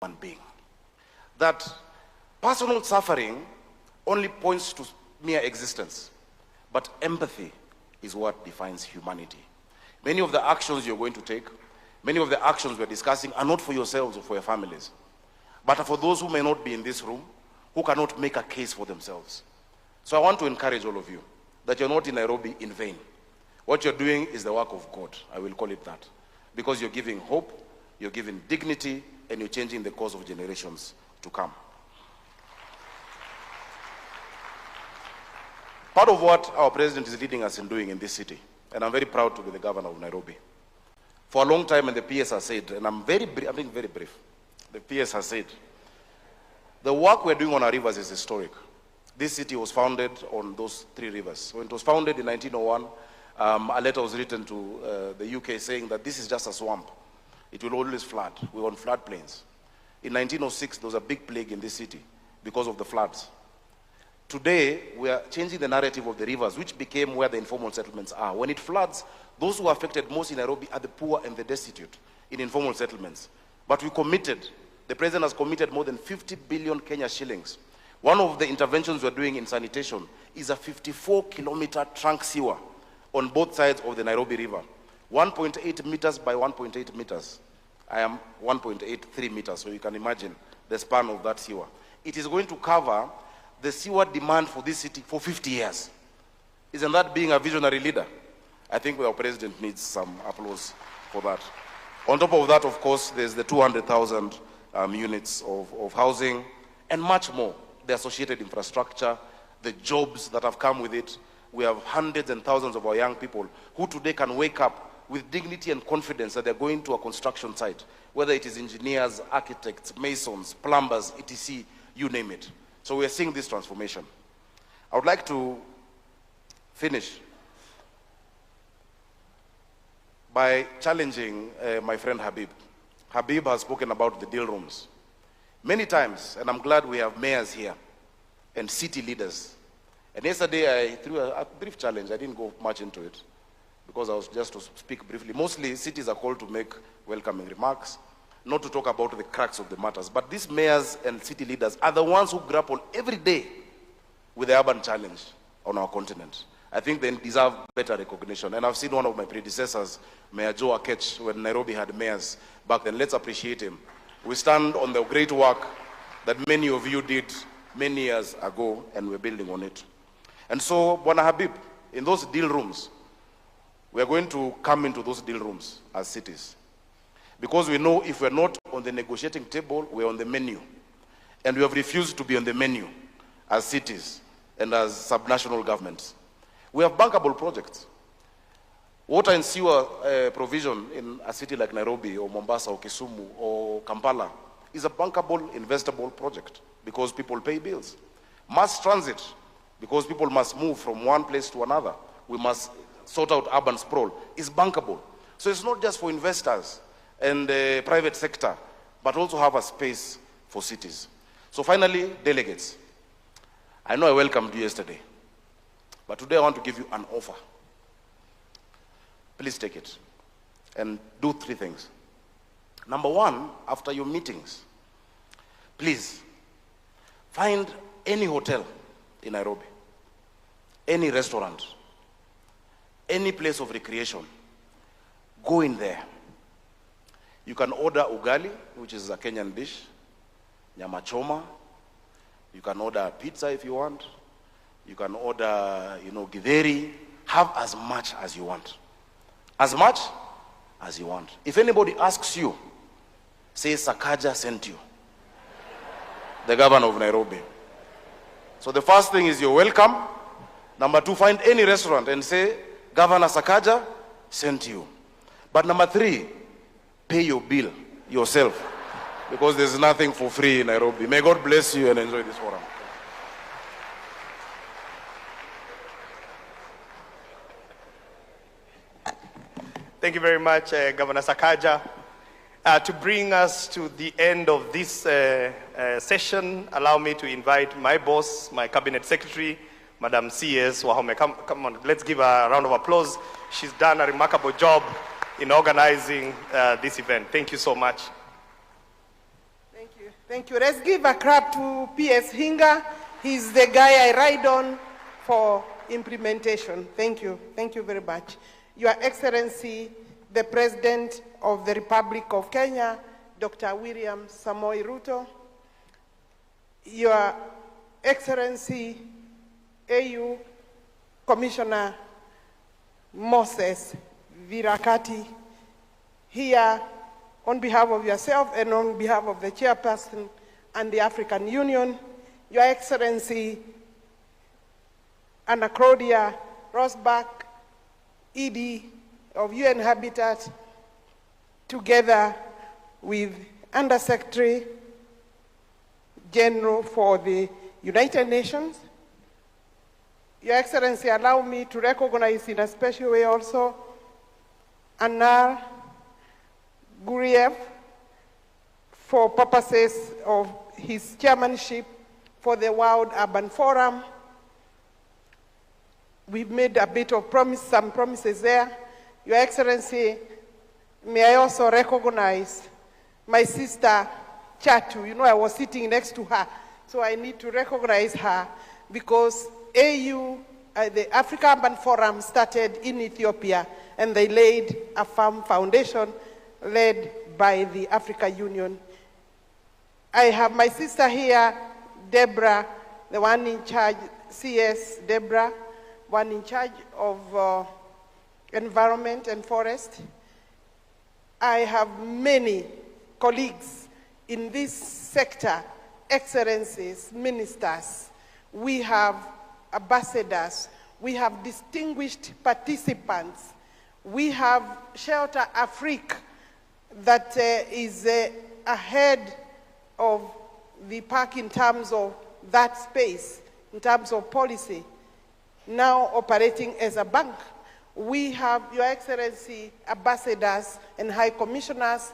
human being. That personal suffering only points to mere existence, but empathy is what defines humanity. Many of the actions you're going to take, many of the actions we're discussing are not for yourselves or for your families, but are for those who may not be in this room, who cannot make a case for themselves. So I want to encourage all of you that you're not in Nairobi in vain. What you're doing is the work of God, I will call it that, because you're giving hope, you're giving dignity, and you're changing the course of generations to come. Part of what our president is leading us in doing in this city, and I'm very proud to be the governor of Nairobi. For a long time, and the PS has said, and I'm being very brief, the PS has said, the work we're doing on our rivers is historic. This city was founded on those 3 rivers. When it was founded in 1901, a letter was written to the UK saying that this is just a swamp. It will always flood. We're on floodplains. In 1906, there was a big plague in this city because of the floods. Today, we are changing the narrative of the rivers, which became where the informal settlements are. When it floods, those who are affected most in Nairobi are the poor and the destitute in informal settlements. But we committed, the president has committed more than 50 billion Kenya shillings. One of the interventions we're doing in sanitation is a 54-kilometer trunk sewer on both sides of the Nairobi River. 1.8 meters by 1.8 meters. I am 1.83 meters, so you can imagine the span of that sewer. It is going to cover the sewer demand for this city for 50 years. Isn't that being a visionary leader? I think our president needs some applause for that. On top of that, of course, there's the 200,000 units of housing and much more. The associated infrastructure, the jobs that have come with it. We have hundreds and thousands of our young people who today can wake up with dignity and confidence that they're going to a construction site, whether it is engineers, architects, masons, plumbers, etc., you name it. So we are seeing this transformation. I would like to finish by challenging my friend Habib. Habib has spoken about the deal rooms many times, and I'm glad we have mayors here and city leaders. And yesterday I threw a brief challenge. I didn't go much into it because I was just to speak briefly. Mostly cities are called to make welcoming remarks, not to talk about the cracks of the matters. But these mayors and city leaders are the ones who grapple every day with the urban challenge on our continent. I think they deserve better recognition. And I've seen one of my predecessors, Mayor Joe Akech, when Nairobi had mayors back then. Let's appreciate him. We stand on the great work that many of you did many years ago, and we're building on it. And so, Bwana Habib, in those deal rooms, we are going to come into those deal rooms as cities. Because we know if we're not on the negotiating table, we're on the menu. And we have refused to be on the menu as cities and as subnational governments. We have bankable projects. Water and sewer provision in a city like Nairobi or Mombasa or Kisumu or Kampala is a bankable, investable project because people pay bills. Mass transit, because people must move from one place to another. We must sort out urban sprawl, is bankable. So it's not just for investors and the private sector, but also have a space for cities. So finally, delegates. I know I welcomed you yesterday, but today I want to give you an offer. Please take it and do 3 things. Number 1, after your meetings, please find any hotel in Nairobi, any restaurant, any place of recreation. Go in there. You can order ugali, which is a Kenyan dish, nyama choma. You can order pizza if you want. You can order, githeri. Have as much as you want. As much as you want. If anybody asks you, say Sakaja sent you. The governor of Nairobi. So the first thing is you're welcome. Number 2, find any restaurant and say, Governor Sakaja sent you. But number 3, pay your bill yourself. Because there's nothing for free in Nairobi. May God bless you and enjoy this forum. Thank you very much, Governor Sakaja. To bring us to the end of this session, allow me to invite my boss, my cabinet secretary, Madam C.S. Wahome. Come on, let's give her a round of applause. She's done a remarkable job in organizing this event. Thank you so much. Thank you. Thank you. Let's give a clap to P.S. Hinga. He's the guy I ride on for implementation. Thank you. Thank you very much. Your Excellency, the President of the Republic of Kenya, Dr. William Samoei Ruto, Your Excellency, AU Commissioner Moses Virakati, here on behalf of yourself and on behalf of the chairperson and the African Union, Your Excellency Anna Claudia Rosbach, ED of UN Habitat, together with Undersecretary General for the United Nations. Your Excellency, allow me to recognize in a special way also Anar Guriev for purposes of his chairmanship for the World Urban Forum. We've made a bit of some promises there. Your Excellency, may I also recognize my sister Chatu. You know, I was sitting next to her, so I need to recognize her because AU, the Africa Urban Forum, started in Ethiopia, and they laid a firm foundation led by the African Union. I have my sister here, Deborah, the one in charge, CS Deborah, one in charge of environment and forest. I have many colleagues in this sector, excellencies, ministers. We have ambassadors. We have distinguished participants. We have Shelter Afrique that is ahead of the park in terms of that space, in terms of policy, now operating as a bank. We have, Your Excellency, ambassadors and high commissioners.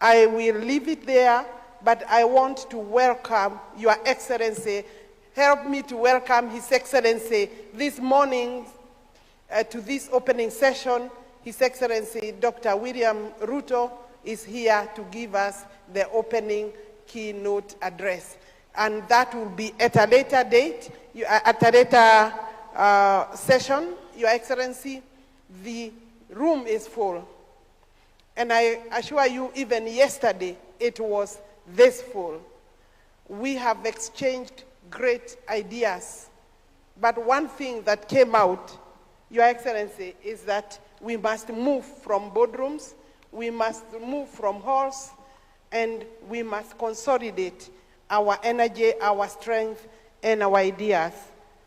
I will leave it there, but I want to welcome Your Excellency. Help me to welcome His Excellency this morning to this opening session. His Excellency, Dr. William Ruto, is here to give us the opening keynote address. And that will be at a later date, at a later session. Your Excellency, the room is full. And I assure you, even yesterday, it was this full. We have exchanged great ideas. But one thing that came out, Your Excellency, is that we must move from boardrooms, we must move from halls, and we must consolidate our energy, our strength, and our ideas.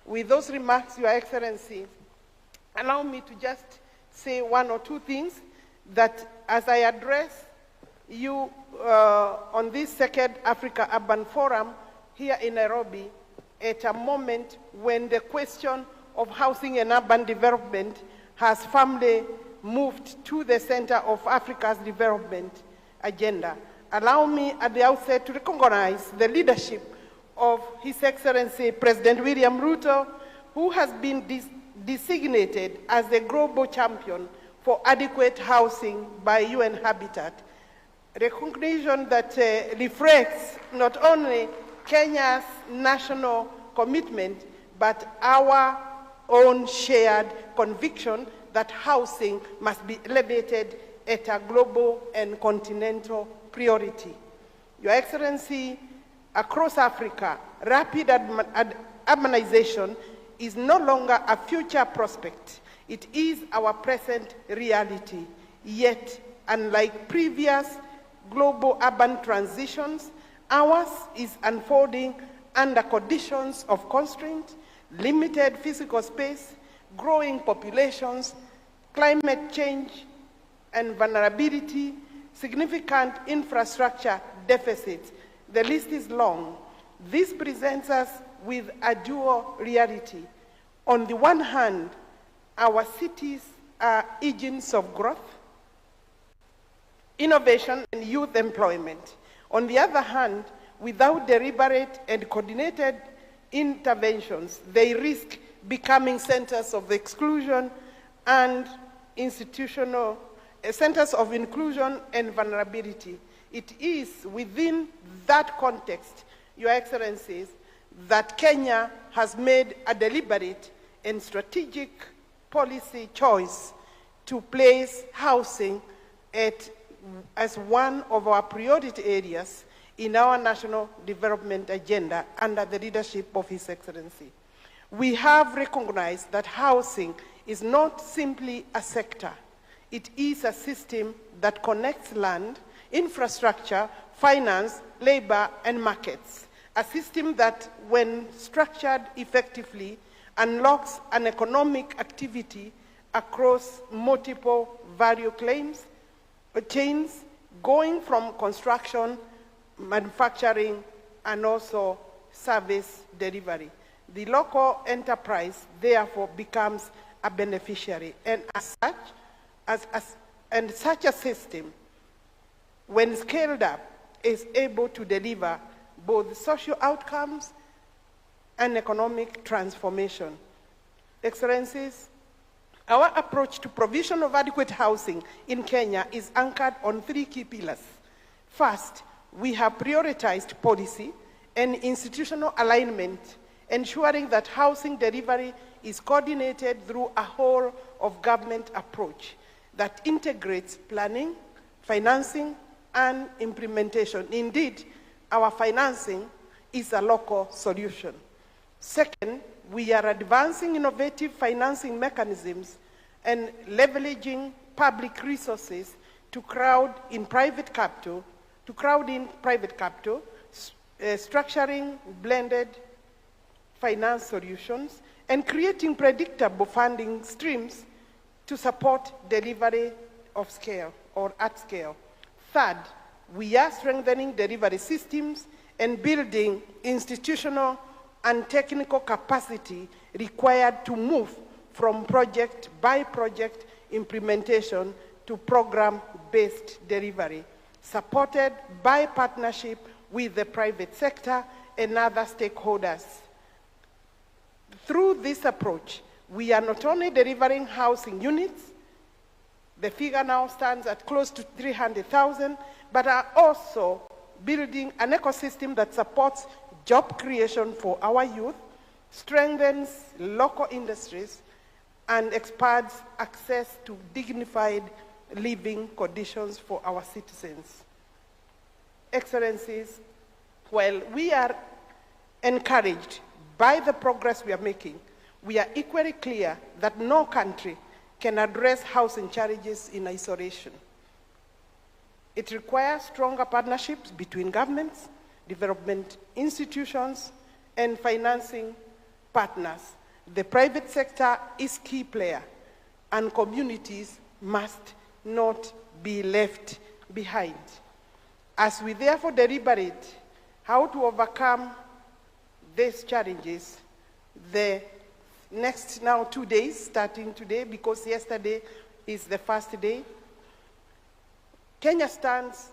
With those remarks, Your Excellency, allow me to just say one or two things that as I address you on this second Africa Urban Forum here in Nairobi, at a moment when the question of housing and urban development has firmly moved to the center of Africa's development agenda. Allow me at the outset to recognize the leadership of His Excellency President William Ruto, who has been designated as the global champion for adequate housing by UN Habitat. Recognition that reflects not only Kenya's national commitment, but our own shared conviction that housing must be elevated at a global and continental priority. Your Excellency, across Africa, rapid urbanization is no longer a future prospect. It is our present reality. Yet, unlike previous global urban transitions, ours is unfolding under conditions of constraint, limited physical space, growing populations, climate change and vulnerability, significant infrastructure deficits. The list is long. This presents us with a dual reality. On the one hand, our cities are engines of growth, innovation, and youth employment. On the other hand, without deliberate and coordinated interventions, they risk becoming centers of exclusion and institutional centers of inclusion and vulnerability. It is within that context, Your Excellencies, that Kenya has made a deliberate and strategic policy choice to place housing as one of our priority areas in our national development agenda under the leadership of His Excellency. We have recognized that housing is not simply a sector. It is a system that connects land, infrastructure, finance, labor, and markets. A system that, when structured effectively, unlocks an economic activity across multiple value chains, going from construction, manufacturing, and also service delivery. The local enterprise, therefore, becomes a beneficiary, and such a system, when scaled up, is able to deliver both social outcomes and economic transformation. Excellencies, our approach to provision of adequate housing in Kenya is anchored on 3 key pillars. First, we have prioritized policy and institutional alignment, ensuring that housing delivery is coordinated through a whole-of-government approach that integrates planning, financing, and implementation. Indeed, our financing is a local solution. Second, we are advancing innovative financing mechanisms and leveraging public resources to crowd in private capital, structuring blended finance solutions, and creating predictable funding streams to support delivery of scale or at scale. Third, we are strengthening delivery systems and building institutional and technical capacity required to move from project-by-project implementation to program-based delivery, supported by partnership with the private sector and other stakeholders. Through this approach, we are not only delivering housing units, the figure now stands at close to 300,000, but are also building an ecosystem that supports job creation for our youth, strengthens local industries, and expands access to dignified living conditions for our citizens. Excellencies, while we are encouraged by the progress we are making, we are equally clear that no country can address housing challenges in isolation. It requires stronger partnerships between governments, development institutions, and financing partners. The private sector is a key player, and communities must not be left behind. As we therefore deliberate how to overcome these challenges, the next now 2 days, starting today, because yesterday is the first day, Kenya stands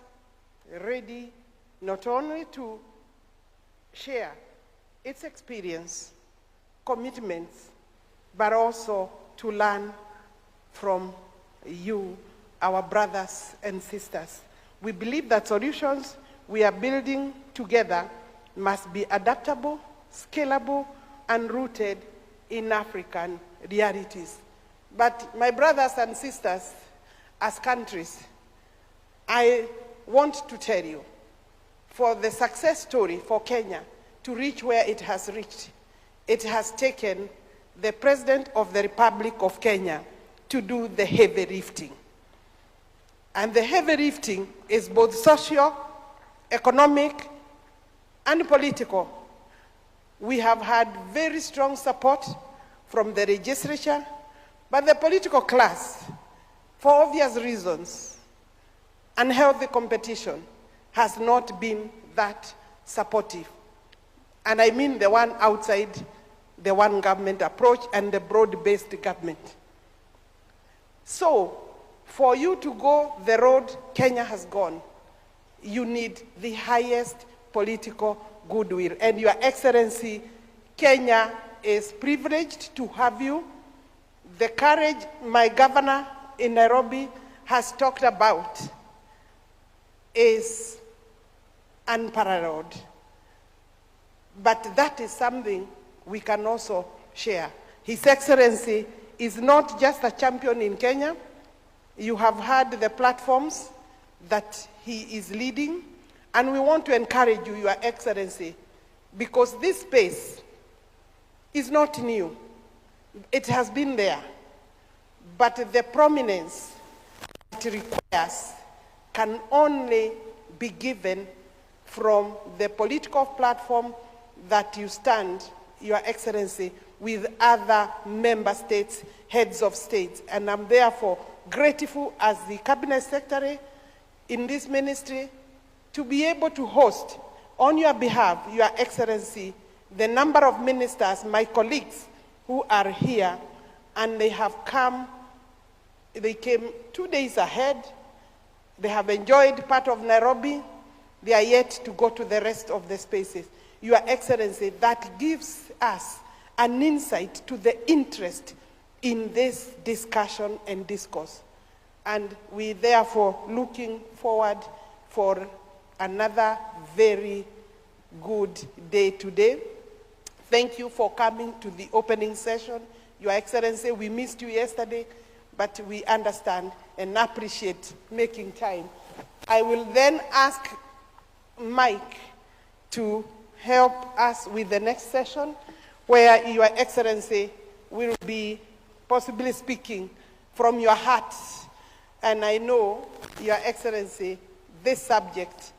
ready not only to share its experience, commitments, but also to learn from you, our brothers and sisters. We believe that solutions we are building together must be adaptable, scalable, and rooted in African realities. But my brothers and sisters, as countries, I want to tell you, for the success story for Kenya to reach where it has reached, it has taken the President of the Republic of Kenya to do the heavy lifting. And the heavy lifting is both social, economic, and political. We have had very strong support from the legislature, but the political class, for obvious reasons, unhealthy competition, has not been that supportive. And I mean the one outside the one government approach and the broad-based government. So, for you to go the road Kenya has gone, you need the highest political goodwill. And Your Excellency, Kenya is privileged to have you. The courage my governor in Nairobi has talked about is unparalleled. But that is something we can also share. His Excellency is not just a champion in Kenya. You have heard the platforms that he is leading, and we want to encourage you, Your Excellency, because this space is not new. It has been there, but the prominence it requires can only be given from the political platform that you stand, Your Excellency, with other member states, heads of states. And I'm therefore grateful as the Cabinet Secretary in this ministry to be able to host on your behalf, Your Excellency, the number of ministers, my colleagues who are here, and they have come, they came 2 days ahead. They have enjoyed part of Nairobi. They are yet to go to the rest of the spaces. Your Excellency, that gives us an insight to the interest in this discussion and discourse. And we therefore looking forward for another very good day today. Thank you for coming to the opening session. Your Excellency, we missed you yesterday, but we understand and appreciate making time. I will then ask Mike to help us with the next session, where Your Excellency will be possibly speaking from your heart. And I know, Your Excellency, this subject,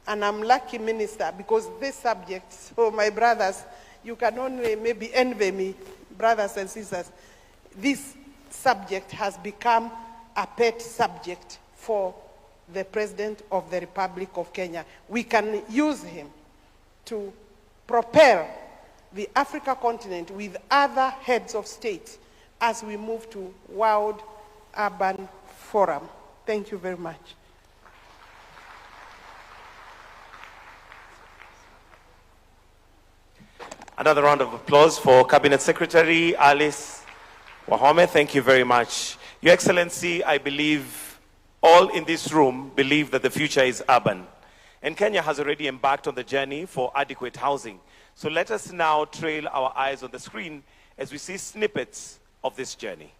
and I'm lucky, Minister, because this subject, so my brothers, you can only maybe envy me, brothers and sisters, this subject has become a pet subject for the President of the Republic of Kenya. We can use him to propel the Africa continent with other heads of state as we move to World Urban Forum. Thank you very much. Another round of applause for Cabinet Secretary Alice Wahome. Thank you very much. Your Excellency, I believe all in this room believe that the future is urban. And Kenya has already embarked on the journey for adequate housing. So let us now trail our eyes on the screen as we see snippets of this journey.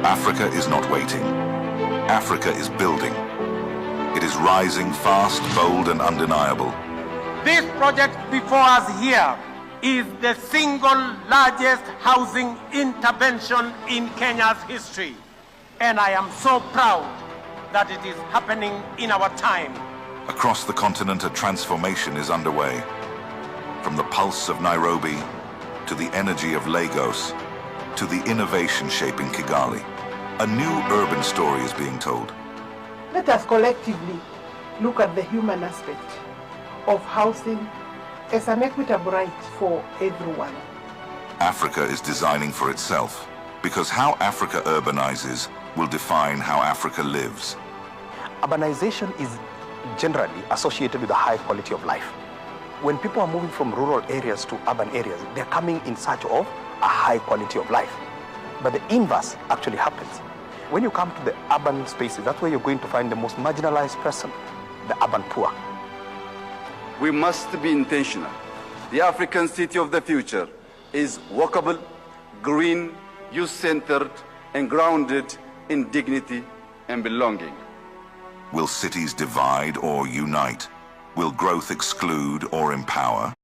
Africa is not waiting. Africa is building. It is rising fast, bold, and undeniable. This project before us here is the single largest housing intervention in Kenya's history. And I am so proud that it is happening in our time. Across the continent, a transformation is underway. From the pulse of Nairobi, to the energy of Lagos, to the innovation shaping Kigali, a new urban story is being told. Let us collectively look at the human aspect of housing as an equitable right for everyone. Africa is designing for itself, because how Africa urbanizes will define how Africa lives. Urbanization is generally associated with a high quality of life. When people are moving from rural areas to urban areas, they're coming in search of a high quality of life. But the inverse actually happens. When you come to the urban spaces, that's where you're going to find the most marginalized person, the urban poor. We must be intentional. The African city of the future is walkable, green, youth-centered, and grounded in dignity and belonging. Will cities divide or unite? Will growth exclude or empower?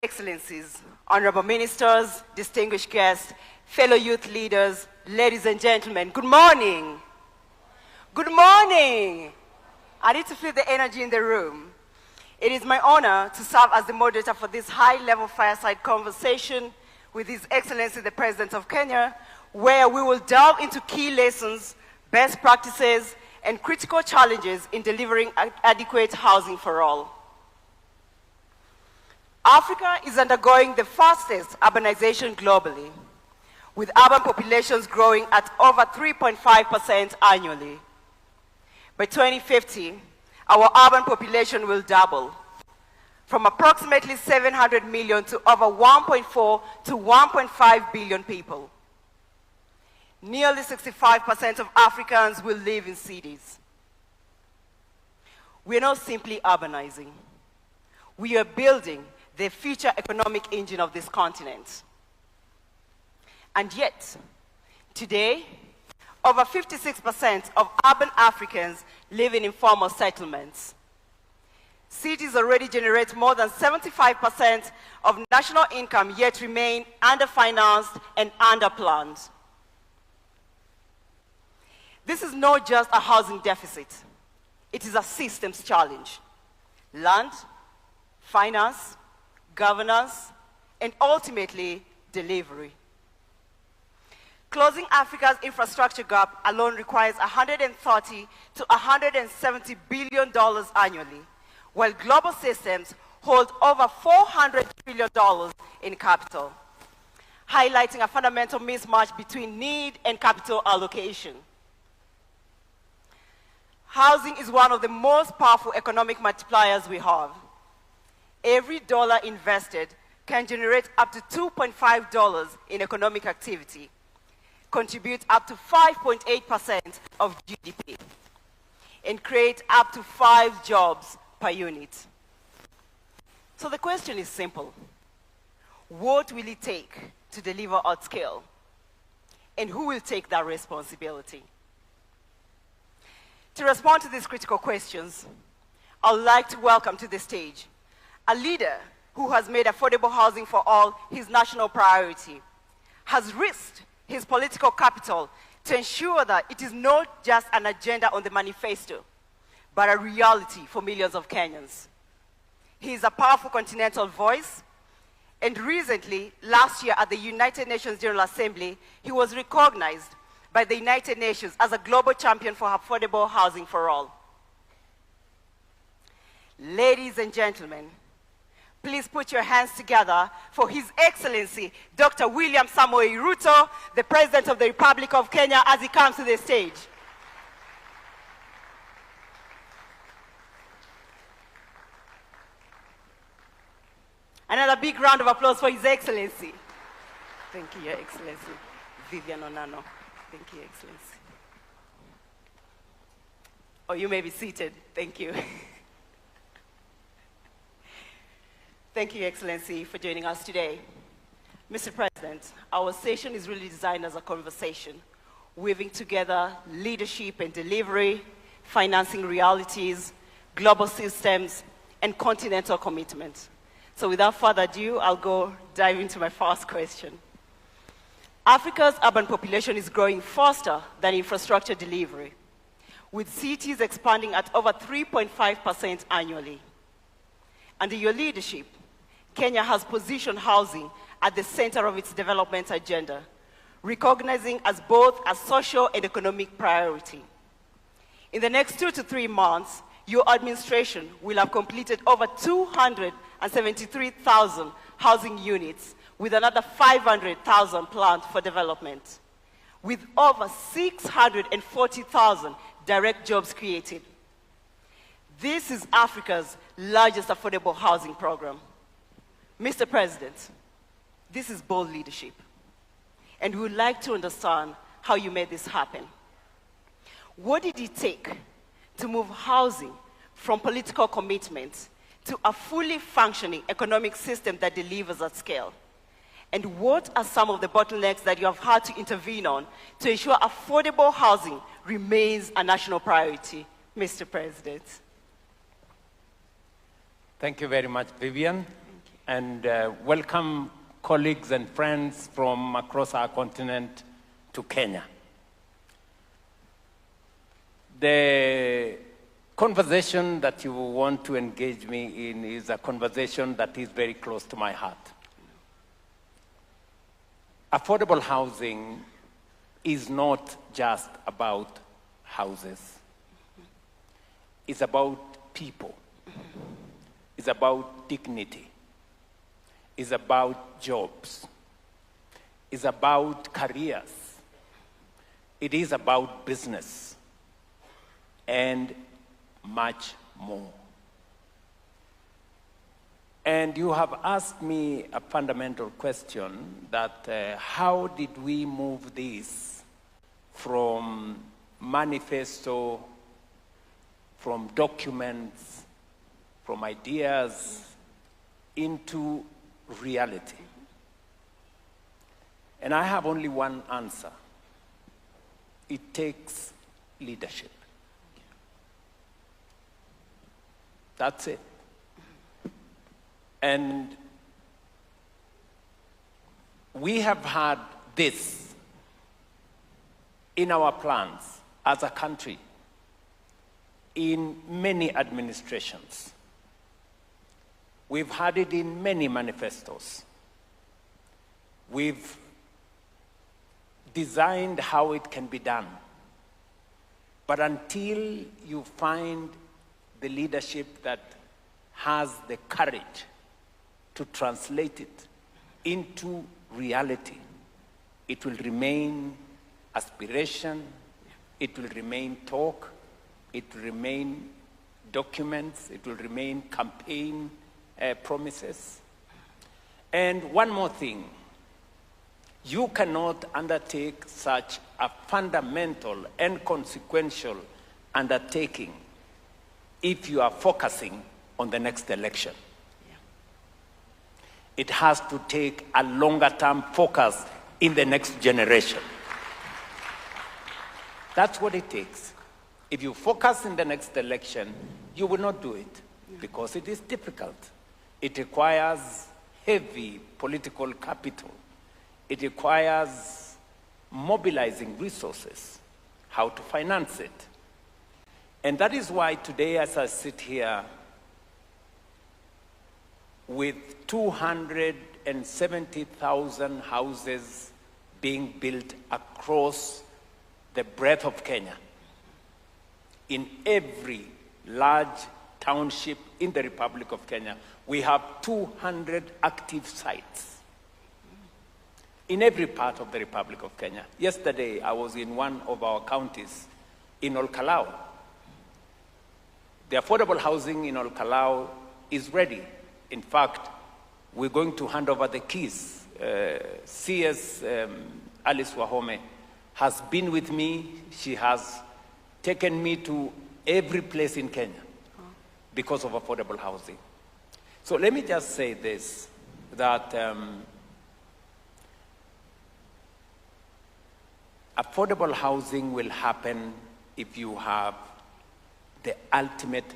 Excellencies, honorable ministers, distinguished guests, fellow youth leaders, ladies and gentlemen, good morning. Good morning. I need to feel the energy in the room. It is my honor to serve as the moderator for this high-level fireside conversation with His Excellency the President of Kenya, where we will delve into key lessons, best practices, and critical challenges in delivering adequate housing for all. Africa is undergoing the fastest urbanization globally, with urban populations growing at over 3.5% annually. By 2050, our urban population will double, from approximately 700 million to over 1.4 to 1.5 billion people. Nearly 65% of Africans will live in cities. We are not simply urbanizing. We are building the future economic engine of this continent. And yet, today, over 56% of urban Africans live in informal settlements. Cities already generate more than 75% of national income, yet remain underfinanced and underplanned. This is not just a housing deficit. It is a systems challenge. Land, finance, governance, and ultimately, delivery. Closing Africa's infrastructure gap alone requires $130 to $170 billion annually, while global systems hold over $400 billion in capital, highlighting a fundamental mismatch between need and capital allocation. Housing is one of the most powerful economic multipliers we have. Every dollar invested can generate up to $2.5 in economic activity, contribute up to 5.8% of GDP, and create up to 5 jobs per unit. So the question is simple. What will it take to deliver at scale? And who will take that responsibility? To respond to these critical questions, I would like to welcome to the stage a leader who has made affordable housing for all his national priority, has risked his political capital to ensure that it is not just an agenda on the manifesto, but a reality for millions of Kenyans. He is a powerful continental voice, and recently, last year at the United Nations General Assembly, he was recognized by the United Nations as a global champion for affordable housing for all. Ladies and gentlemen, please put your hands together for His Excellency, Dr. William Samoei Ruto, the President of the Republic of Kenya, as he comes to the stage. Another big round of applause for His Excellency. Thank you, Your Excellency. Vivian Onano. Thank you, Your Excellency. Oh, you may be seated. Thank you. Thank you, Your Excellency, for joining us today. Mr. President, our session is really designed as a conversation, weaving together leadership and delivery, financing realities, global systems, and continental commitment. So without further ado, I'll dive into my first question. Africa's urban population is growing faster than infrastructure delivery, with cities expanding at over 3.5% annually. Under your leadership, Kenya has positioned housing at the center of its development agenda, recognizing as both a social and economic priority. In the next 2 to 3 months, your administration will have completed over 273,000 housing units, with another 500,000 planned for development, with over 640,000 direct jobs created. This is Africa's largest affordable housing program. Mr. President, this is bold leadership, and we would like to understand how you made this happen. What did it take to move housing from political commitment to a fully functioning economic system that delivers at scale? And what are some of the bottlenecks that you have had to intervene on to ensure affordable housing remains a national priority, Mr. President? Thank you very much, Vivian. and welcome colleagues and friends from across our continent to Kenya. The conversation that you want to engage me in is a conversation that is very close to my heart. Affordable housing is not just about houses. It's about people. It's about dignity. It's about jobs. It's about careers. It is about business and much more. And you have asked me a fundamental question that how did we move this from manifesto, from documents, from ideas into reality? And I have only one answer. It takes leadership. That's it. And we have had this in our plans as a country in many administrations. We've had it in many manifestos. We've designed how it can be done. But until you find the leadership that has the courage to translate it into reality, it will remain aspiration, it will remain talk, it will remain documents, it will remain campaign promises. And one more thing, you cannot undertake such a fundamental and consequential undertaking if you are focusing on the next election. It has to take a longer-term focus in the next generation. That's what it takes. If you focus in the next election, you will not do it because it is difficult. It requires heavy political capital. It requires mobilizing resources, how to finance it. And that is why today, as I sit here with 270,000 houses being built across the breadth of Kenya, in every large township in the Republic of Kenya, we have 200 active sites in every part of the Republic of Kenya. Yesterday, I was in one of our counties in Olkalau. The affordable housing in Olkalau is ready. In fact, we're going to hand over the keys. CS Alice Wahome has been with me. She has taken me to every place in Kenya because of affordable housing. So let me just say this, that affordable housing will happen if you have the ultimate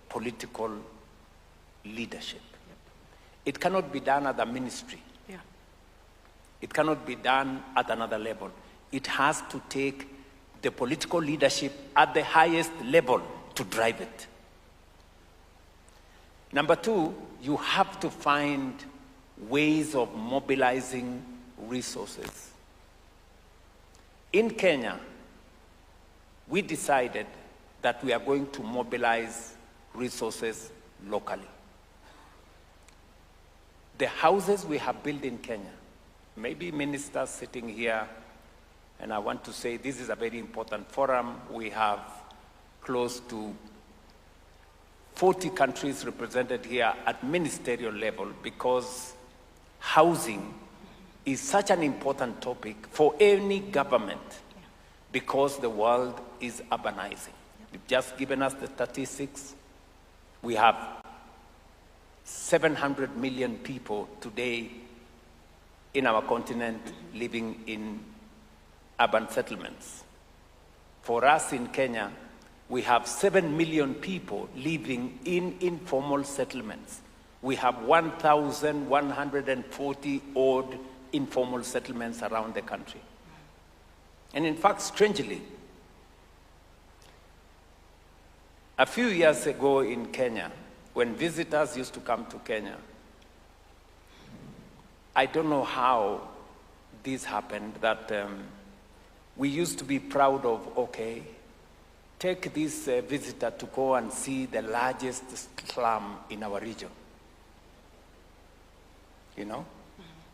political leadership. It cannot be done at the ministry. It cannot be done at another level. It has to take the political leadership at the highest level to drive it. Number two, you have to find ways of mobilizing resources. In Kenya, we decided that we are going to mobilize resources locally. The houses we have built in Kenya, maybe ministers sitting here, and I want to say this is a very important forum. We have close to 40 countries represented here at ministerial level because housing is such an important topic for any government because the world is urbanizing. You've just given us the statistics. We have 700 million people today in our continent living in urban settlements. For us in Kenya, we have 7 million people living in informal settlements. We have 1,140 odd informal settlements around the country. And in fact, strangely, a few years ago in Kenya, when visitors used to come to Kenya, I don't know how this happened, that we used to be proud of, okay, take this visitor to go and see the largest slum in our region. You know?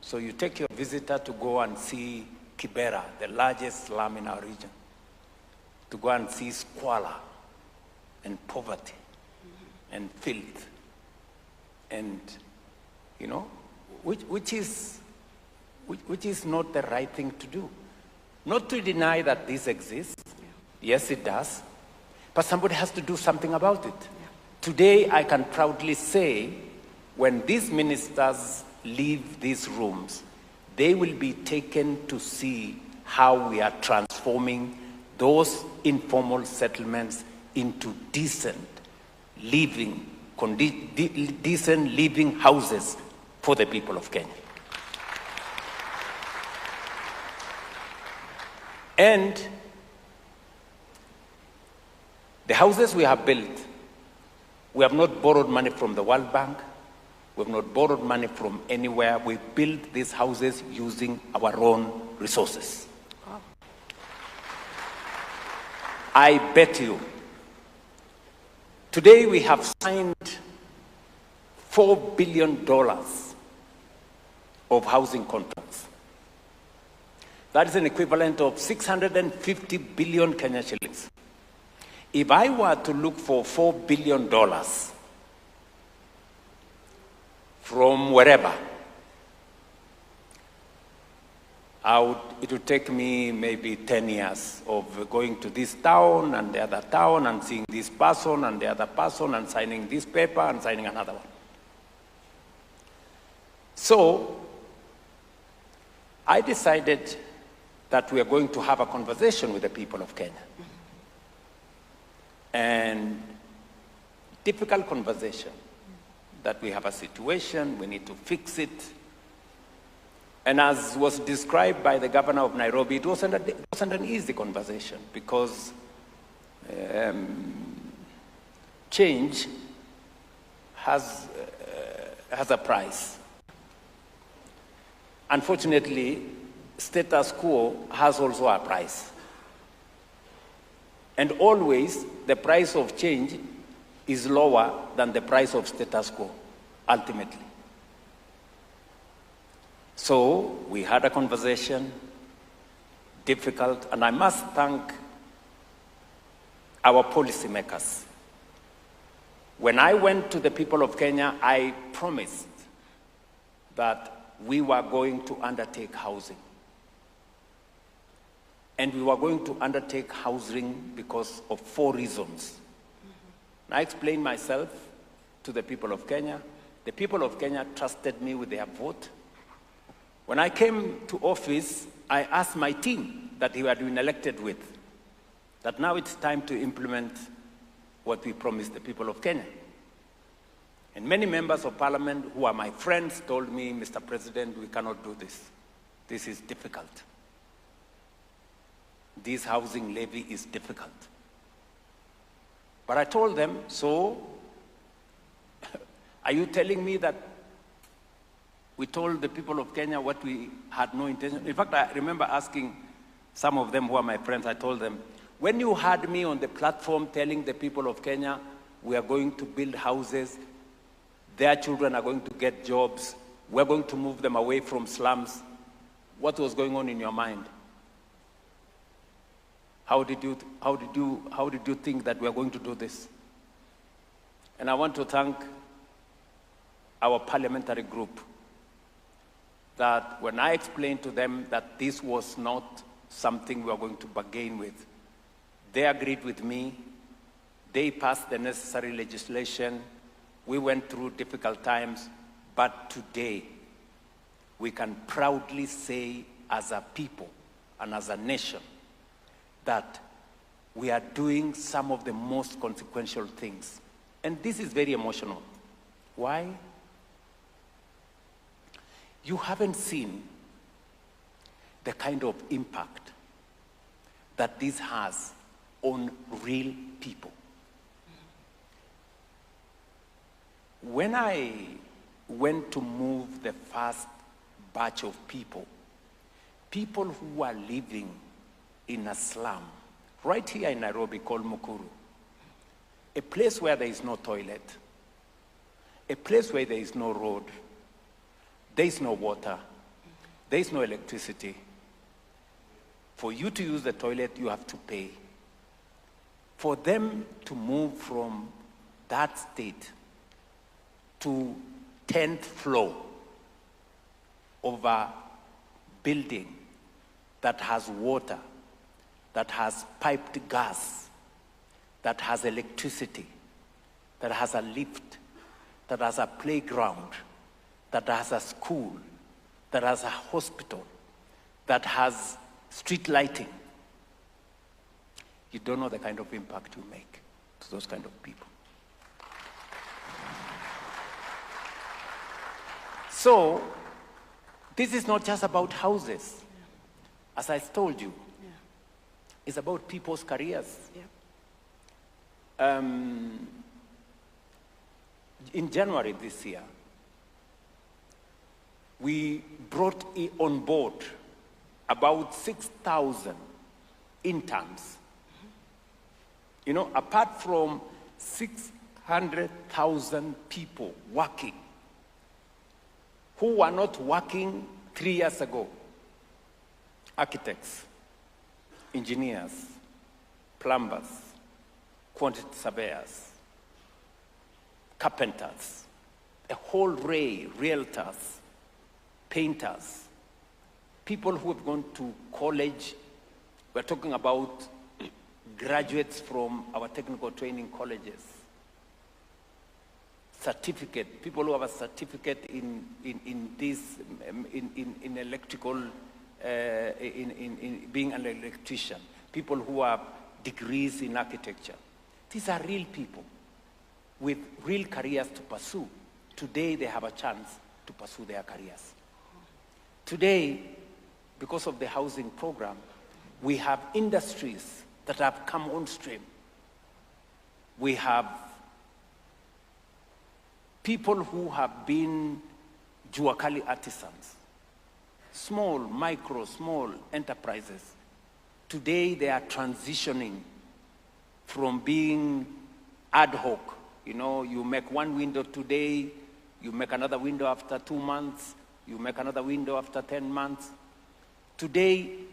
So you take your visitor to go and see Kibera, the largest slum in our region, to go and see squalor and poverty and filth, and, you know, which is not the right thing to do. Not to deny that this exists. Yes, it does. But somebody has to do something about it. Today, I can proudly say, when these ministers leave these rooms, they will be taken to see how we are transforming those informal settlements into decent living houses for the people of Kenya. And the houses we have built, we have not borrowed money from the World Bank. We have not borrowed money from anywhere. We built these houses using our own resources. Wow. I bet you, today we have signed $4 billion of housing contracts. That is an equivalent of 650 billion Kenya shillings. If I were to look for $4 billion from wherever, it would take me maybe 10 years of going to this town and the other town and seeing this person and the other person and signing this paper and signing another one. So I decided that we are going to have a conversation with the people of Kenya. And difficult conversation, that we have a situation, we need to fix it. And as was described by the governor of Nairobi, it wasn't an easy conversation, because change has a price. Unfortunately, status quo has also a price. And always, the price of change is lower than the price of status quo, ultimately. So we had a conversation, difficult, and I must thank our policymakers. When I went to the people of Kenya, I promised that we were going to undertake housing. And we were going to undertake housing because of 4 reasons. I explained myself to the people of Kenya. The people of Kenya trusted me with their vote. When I came to office, I asked my team that we had been elected with, that now it's time to implement what we promised the people of Kenya. And many members of parliament who are my friends told me, Mr. President, we cannot do this. This is difficult. This housing levy is difficult. But I told them, so are you telling me that we told the people of Kenya what we had no intention? In fact, I remember asking some of them who are my friends, I told them, when you had me on the platform telling the people of Kenya, we are going to build houses, their children are going to get jobs, we're going to move them away from slums, what was going on in your mind? How did you think that we are going to do this? And I want to thank our parliamentary group, that when I explained to them that this was not something we are going to bargain with, they agreed with me. They passed the necessary legislation. We went through difficult times, but today we can proudly say as a people and as a nation that we are doing some of the most consequential things. And this is very emotional. Why? you haven't seen the kind of impact that this has on real people. When I went to move the first batch of people who are living in a slum, right here in Nairobi called Mukuru, a place where there is no toilet, a place where there is no road, there is no water, there is no electricity. For you to use the toilet, you have to pay. For them to move from that state to 10th floor of a building that has water, that has piped gas, that has electricity, that has a lift, that has a playground, that has a school, that has a hospital, that has street lighting. You don't know the kind of impact you make to those kind of people. So, this is not just about houses. As I told you, it's about people's careers. In January this year, we brought on board about 6,000 interns. You know, apart from 600,000 people working, who were not working 3 years ago. Architects, engineers, plumbers, quantity surveyors, carpenters, a whole array, realtors, painters, people who have gone to college. We're talking about graduates from our technical training colleges, certificate, people who have a certificate in electrical, in being an electrician, people who have degrees in architecture. These are real people with real careers to pursue. Today they have a chance to pursue their careers. Today, because of the housing program, we have industries that have come on stream. We have people who have been Juakali artisans, small enterprises. Today they are transitioning from being ad hoc. You know, you make one window today, you make another window after 2 months, you make another window after 10 months. Today,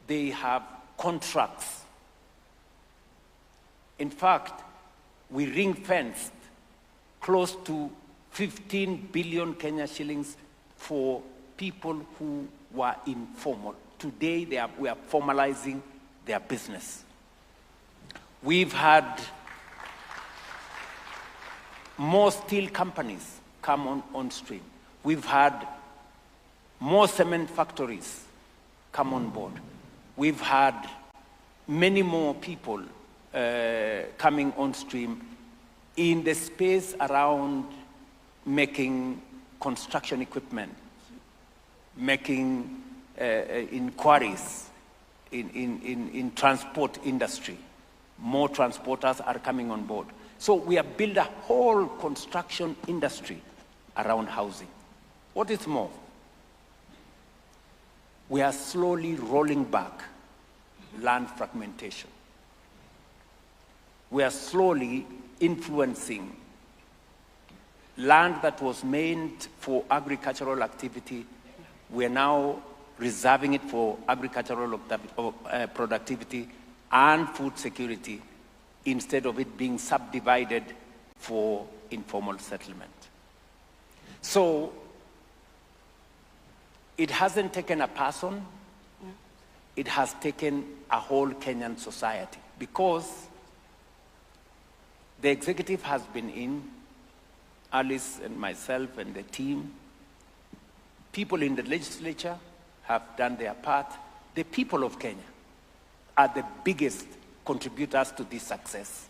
they have contracts. In fact, we ring-fenced close to 15 billion Kenya shillings for people who were informal. Today, we are formalizing their business. We've had more steel companies come on stream. We've had more cement factories come on board. We've had many more people coming on stream in the space around making construction equipment, making inquiries in transport industry. More transporters are coming on board. So we have built a whole construction industry around housing. What is more, we are slowly rolling back land fragmentation. We are slowly influencing land that was meant for agricultural activity. We are now reserving it for agricultural productivity and food security instead of it being subdivided for informal settlement. So it hasn't taken a person, it has taken a whole Kenyan society, because the executive has been in, Alice and myself and the team. People in the legislature have done their part. The people of Kenya are the biggest contributors to this success.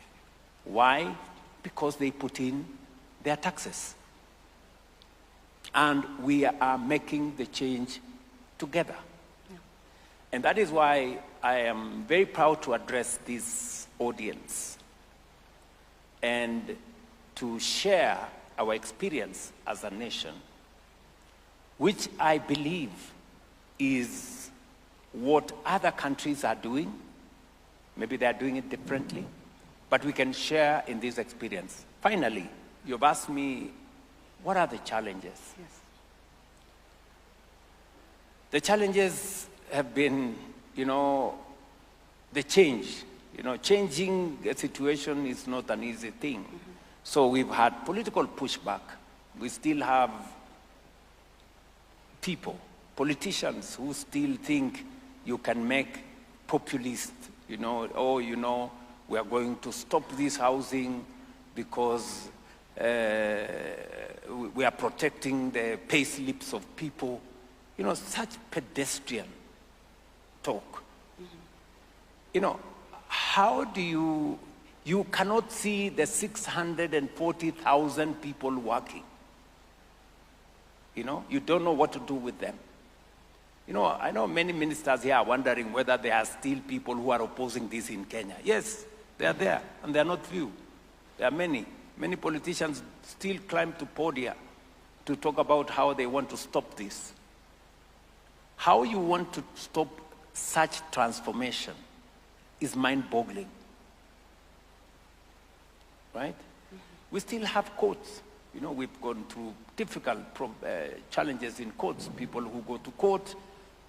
Why? Because they put in their taxes. And we are making the change together. And that is why I am very proud to address this audience and to share our experience as a nation, which I believe is what other countries are doing. Maybe they are doing it differently, but we can share in this experience. Finally, you've asked me, what are the challenges? Yes. The challenges have been, the change. Changing a situation is not an easy thing. So we've had political pushback. We still have politicians who still think you can make populist, we are going to stop this housing because we are protecting the pay slips of people. Such pedestrian talk. How do you cannot see the 640,000 people working. You don't know what to do with them. I know many ministers here are wondering whether there are still people who are opposing this in Kenya. Yes, they are there, and they are not few. There are many. Many politicians still climb to podia to talk about how they want to stop this. How you want to stop such transformation is mind-boggling, right? We still have courts. We've gone through difficult challenges in courts. People who go to court,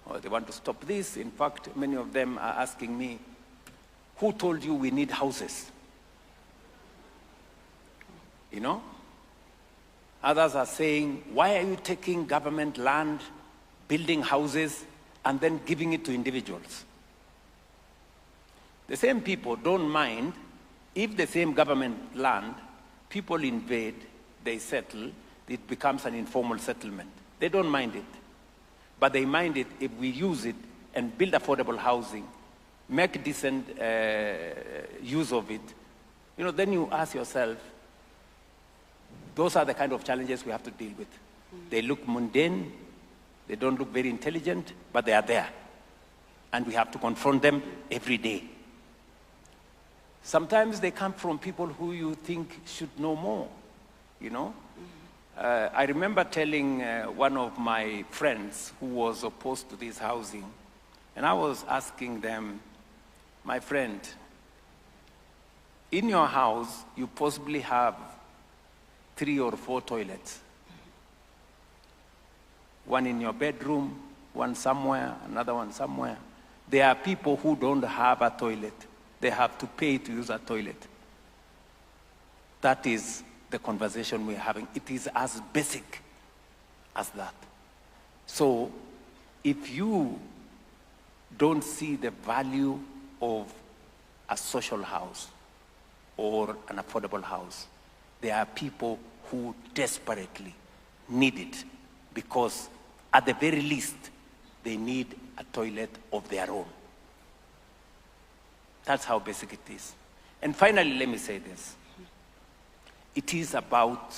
or they want to stop this. In fact, many of them are asking me, who told you we need houses? Others are saying, why are you taking government land, building houses, and then giving it to individuals? The same people don't mind if the same government land, people invade, they settle, it becomes an informal settlement. They don't mind it. But they mind it if we use it and build affordable housing, make decent use of it. Then you ask yourself, those are the kind of challenges we have to deal with. They look mundane, they don't look very intelligent, but they are there. And we have to confront them every day. Sometimes they come from people who you think should know more, I remember telling one of my friends who was opposed to this housing, and I was asking them, my friend, in your house, you possibly have 3 or 4 toilets. One in your bedroom, one somewhere, another one somewhere. There are people who don't have a toilet. They have to pay to use a toilet. That is the conversation we're having. It is as basic as that. So if you don't see the value of a social house or an affordable house, there are people who desperately need it because at the very least, they need a toilet of their own. That's how basic it is. And finally, let me say this. It is about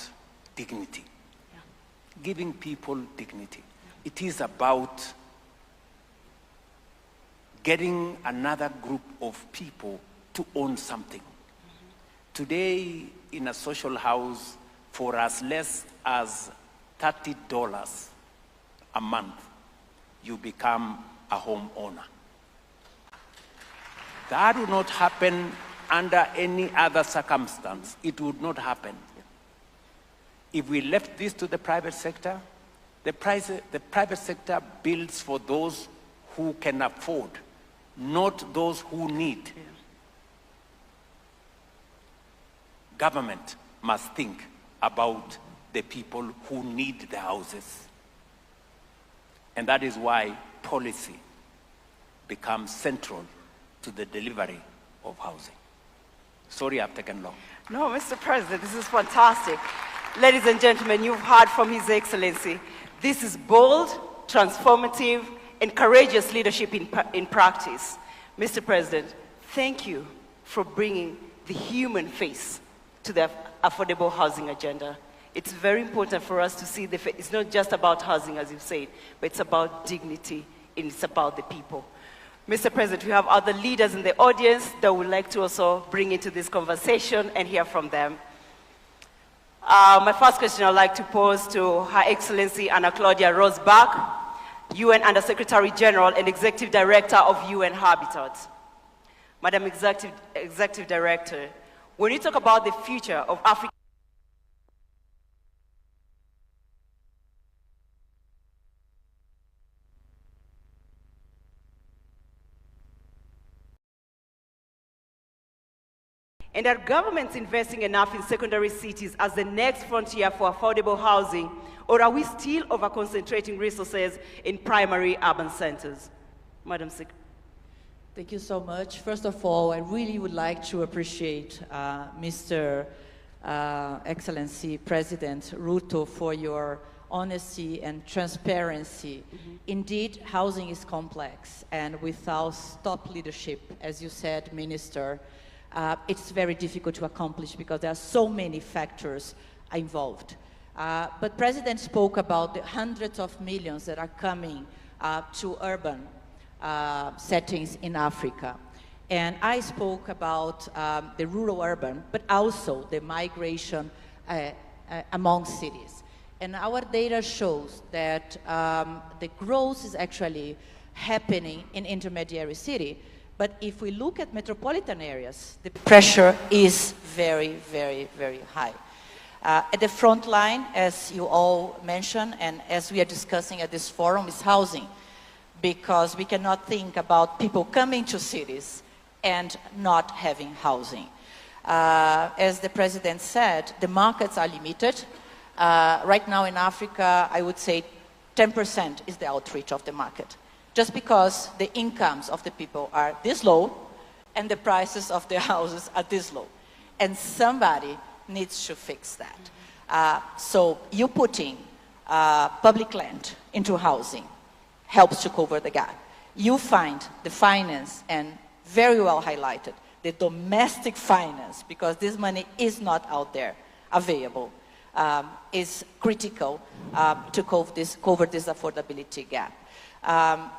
dignity. Giving people dignity. It is about getting another group of people to own something. Today, in a social house, for as less as $30 a month, you become a homeowner. That would not happen under any other circumstance. It would not happen. If we left this to the private sector, the private sector builds for those who can afford, not those who need. Government must think about the people who need the houses. And that is why policy becomes central to the delivery of housing. Sorry I've taken long. No, Mr. President, this is fantastic. Ladies and gentlemen, you've heard from His Excellency. This is bold, transformative, and courageous leadership in practice. Mr. President, thank you for bringing the human face to the affordable housing agenda. It's very important for us to see it's not just about housing, as you said, but it's about dignity, and it's about the people. Mr. President, we have other leaders in the audience that would like to also bring into this conversation and hear from them. My first question I'd like to pose to Her Excellency Anna Claudia Rosbach, UN Undersecretary General and Executive Director of UN Habitat. Madam Executive Director, when you talk about the future of Africa, and are governments investing enough in secondary cities as the next frontier for affordable housing, or are we still over-concentrating resources in primary urban centers? Madam Secretary. Thank you so much. First of all, I really would like to appreciate Mr. Excellency President RUTO for your honesty and transparency. Indeed, housing is complex, and without top leadership, as you said, Minister, it's very difficult to accomplish because there are so many factors involved. But President spoke about the hundreds of millions that are coming to urban settings in Africa. And I spoke about the rural urban, but also the migration among cities. And our data shows that the growth is actually happening in intermediary city. But if we look at metropolitan areas, the pressure is very, very, very high. At the front line, as you all mentioned, and as we are discussing at this forum, is housing. Because we cannot think about people coming to cities and not having housing. As the President said, the markets are limited. Right now in Africa, I would say 10% is the outreach of the market. Just because the incomes of the people are this low and the prices of their houses are this low. And somebody needs to fix that. So you putting public land into housing helps to cover the gap. You find the finance, and very well highlighted, the domestic finance, because this money is not out there available, is critical to cover this affordability gap.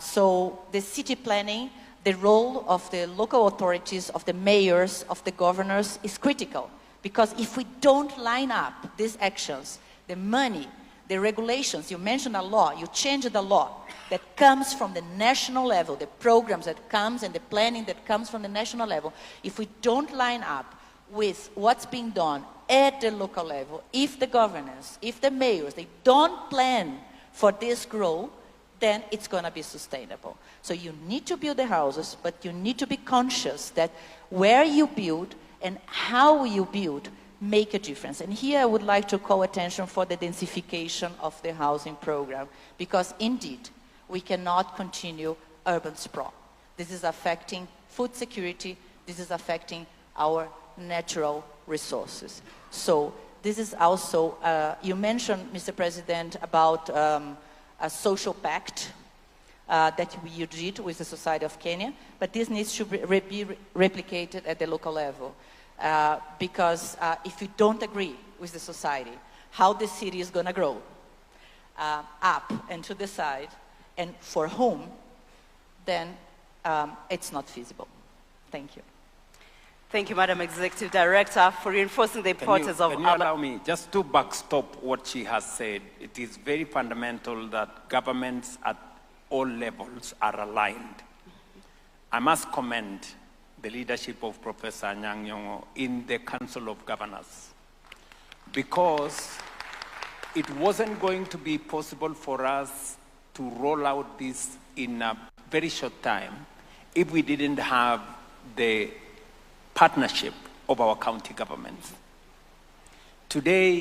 So the city planning, the role of the local authorities, of the mayors, of the governors is critical. Because if we don't line up these actions, the money, the regulations, you mentioned a law, you change the law that comes from the national level, the programs that comes and the planning that comes from the national level, if we don't line up with what's being done at the local level, if the governors, if the mayors, they don't plan for this growth, then it's going to be sustainable. So you need to build the houses, but you need to be conscious that where you build and how you build make a difference. And here I would like to call attention for the densification of the housing program, because indeed, we cannot continue urban sprawl. This is affecting food security, this is affecting our natural resources. So this is also, you mentioned, Mr. President, about a social pact that you did with the Society of Kenya, but this needs to be replicated at the local level. Because if you don't agree with the society, how the city is going to grow up and to the side, and for whom, then it's not feasible. Thank you. Thank you, Madam Executive Director, for reinforcing the importance of... Can you allow me just to backstop what she has said? It is very fundamental that governments at all levels are aligned. I must commend the leadership of Professor Anyang' Nyong'o in the Council of Governors, because it wasn't going to be possible for us to roll out this in a very short time if we didn't have the partnership of our county governments. Today,